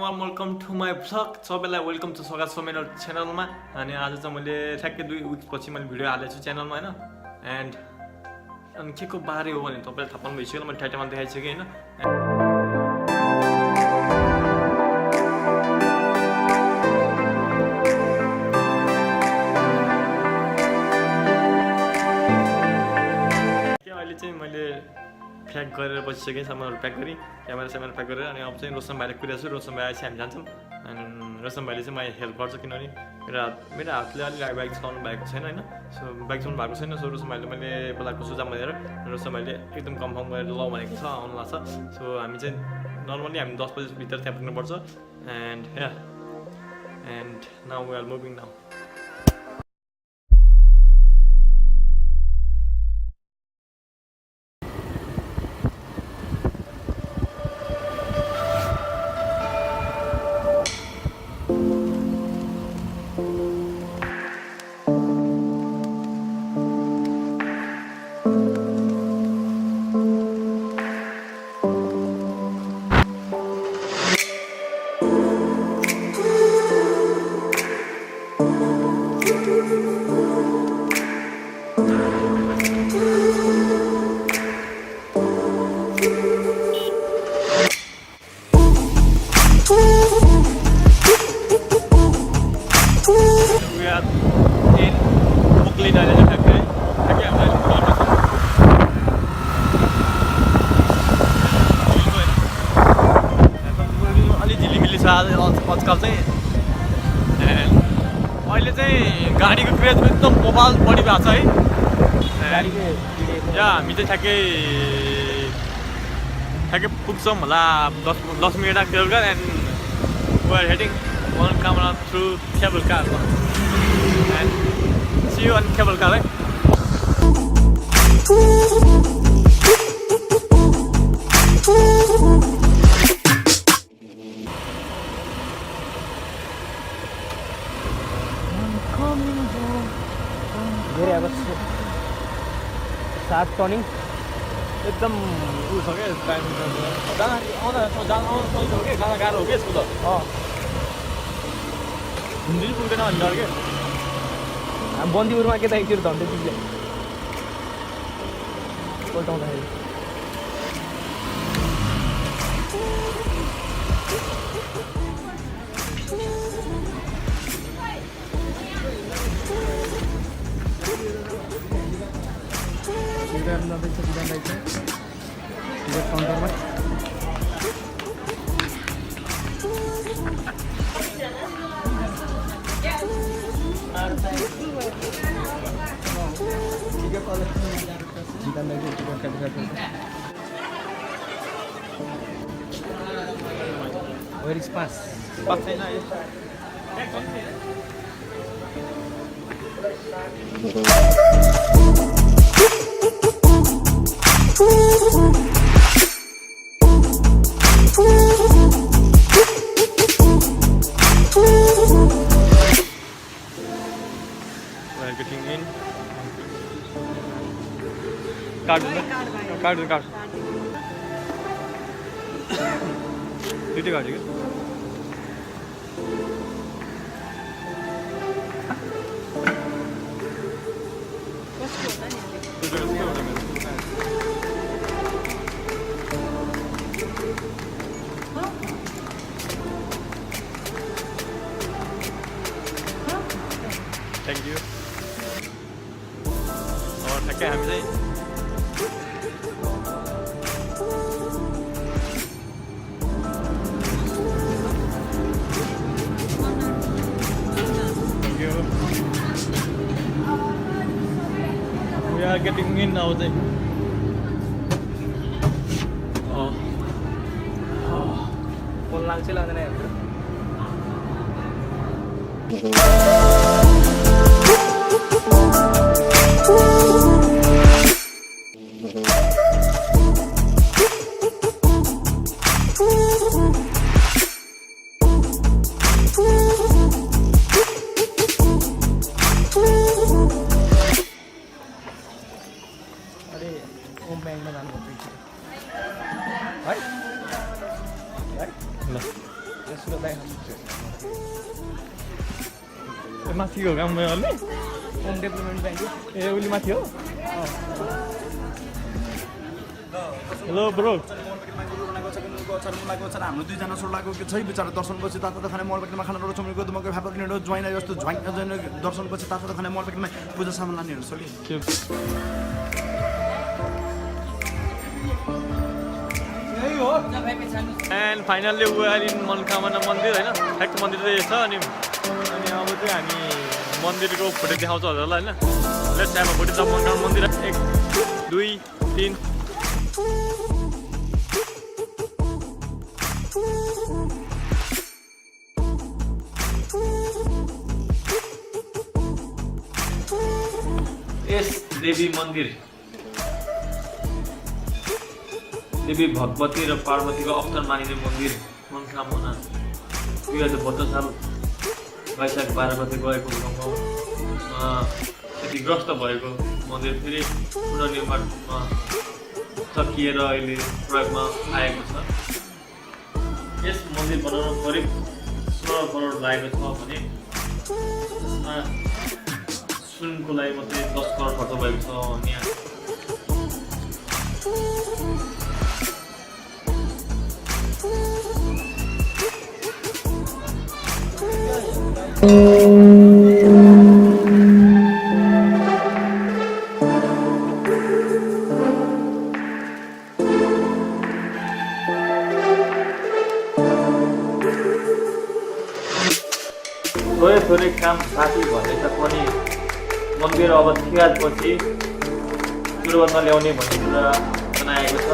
Salam, welcome to my vlog. सबैलाई welcome to स्वागत छ मेरो च्यानलमा अनि आज चाहिँ मैले ठ्याक्कै 2 विक पछि मैले भिडियो हालेको छु च्यानलमा हैन एन्ड अनि के को बारे हो भने तपाईलाई थाहा पाउनु भइसक्यो मैले टाइटलमा देखाइसके हैन के अहिले चाहिँ मैले प्याक गरेर बसिसकेँ सामानहरु प्याक गरी क्यामेरा प्याक गरेर अनि अब चाहिँ रोशन भाइले कुरेको छु रोशन भाइ आएपछि हामी जान्छौँ अनि रोशन भाइले चाहिँ मलाई हेल्प गर्छ किनभने मेरो हातले अलि बाइक चलाउनु भएको छैन हैन सो बाइक चलाउनु भएको छैन सो रोशन भाइले मैले बोलाएको छु जाम भनेर रोशन भाइले एकदम कन्फर्म गरेर ल भनेको छ आउनु लाग्छ सो हामी चाहिँ नर्मली हामी 10 बजे भित्र त्यहाँ पुग्नुपर्छ and now we are moving now आजकल चाहिँ अहिले चाहिँ गाडीको क्रेज एकदम मोबाइल बढी भएको छ है हामी चाहिँ ठ्याक्कै पुग्छौँ होला 10 minute Cablecar and we are heading manakamana through Cablecar and see you on Cablecar है धेरै अब सार्प टर्निङ एकदम उयो छ क्या टाइमिङ आउँदा के गाना गाह्रो हो क्या यसको त हिन्दी पुग्दैन भने डर क्या बन्दीपुरमा के त एकचोटि धन्दै पुग्यो पल्टाउँदाखेरि Bidhan काउन्टरमा Where is pass? Pass छैन We're getting in. Card. Did card you? Thank you. और ठक्कै हामी चाहिँ we are getting in now चाहिँ फोन लाग्छ लाग्दैन हेर्नु अरे ओम ब्याङ्कमा जानुपर्छ है ल यसको माथिको गाउँले होम डेभलपमेन्ट ब्याङ्क ए उसले माथि हो हेलो ब्रो हाम्रो दुईजना सोलाको के छै बिचारा दर्शनपछि तातो खाने मल प्याकेटमा खाना रोचो मिलेको मकै भापा किनेर ज्वाइन जस्तो ज्वाइन दर्शनपछि तातो खाने मल प्याकेटमा पूजा सामान लानेहरू छ कि and finally we are in Manakamana Mandir होइन ठ्याक्क मन्दिर चाहिँ छ अनि अब चाहिँ हामी मन्दिरको फोटो देखाउँछ हजुरलाई होइन let's have a photo of Manakamana Mandir 1 2 3 यस देवी मन्दिर देवी भगवती र पार्वतीको अवतार मानिने मन्दिर मनोकामना 2072 साल वैशाख 12 गते गएको भूकम्पमा क्षतिग्रस्त भएको मन्दिर फेरि पुनर्निर्माणमा सकिएर अहिले प्रयोगमा आएको छ। यस मन्दिर बनाउन करिब 16 करोड लागेको छ भने यसमा सुनको लागि मात्रै 10 करोड खर्च भएको छ अनि थोरै काम बाँकी भने तापनि मन्दिर अब तिहारपछि सुरुवातमा ल्याउने भन्ने कुरा बनाएको छ।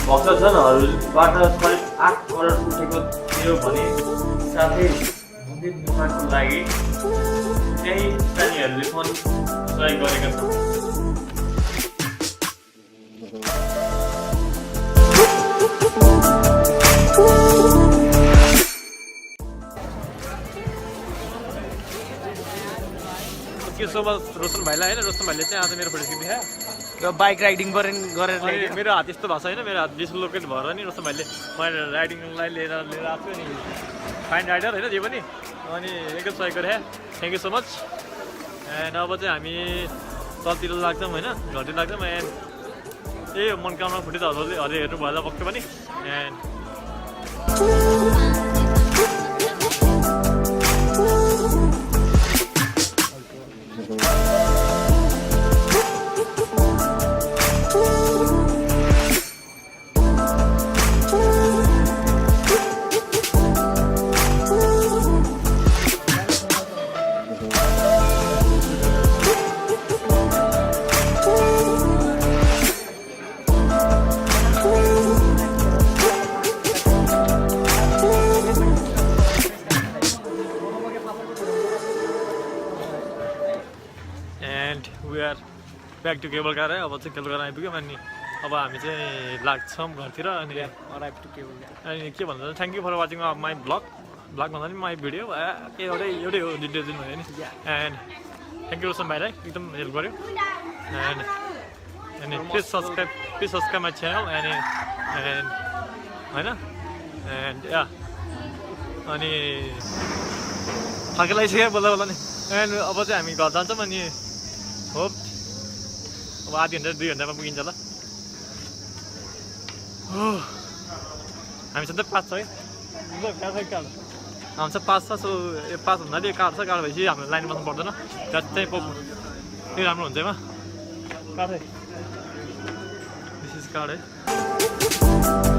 भक्तजनहरूबाट करिब 8 करोड उठेको थियो भने साथै मन्दिर निर्माणको लागि त्यही स्थानीयहरूले पनि सहयोग गरेका छन्। रोशन भाइलाई होइन रोशन भाइले चाहिँ आज मेरो फोटो खिचिदियो र बाइक राइडिङ गरेर ल्यायो। मेरो हात यस्तो भएको छ होइन मेरो हात डिसलोकेट भएर नि रोशन भाइले मैले राइडिङलाई लिएर आएको छु नि फाइन राइडर होइन जे पनि अनि एकदम सहयोग गरे thank you so much. And अब चाहिँ हामी तलतिर लाग्छौँ होइन घरतिर लाग्छौँ एन्ड त्यही मनोकामना फुटेज हजुरले हेर्नु भयो होला पक्कै पनि एन्ड ब्याक टु केबलकार है। अब चाहिँ केबलकार आइपुग्यौँ अनि अब हामी चाहिँ लाग्छौँ घरतिर अनि अनि के भन्छ thank you for watching my blog भन्दा पनि माई भिडियो एउटै हो डिटेल दिनु भयो नि एन्ड थ्याङ्क यू रोशन भाइलाई एकदम हेल्प गर्यो एन्ड अनि please subscribe my channel and होइन एन्ड या अनि थाकै लागिसक्यो बोल्दा नि एन्ड अब चाहिँ हामी घर जान्छौँ अनि होप अब आधी घन्टा 2 घन्टामा पुगिन्छ ल। हामीसँग त 5 छ है हाम्रो चाहिँ 5 छ सो 5 भन्दा त्यो कार्ड छ कार्ड भएपछि हाम्रो लाइन बस्नु पर्दैन त्यहाँ चाहिँ त्यही राम्रो हुन्छ है कार्ड है दिस इज कार्ड है।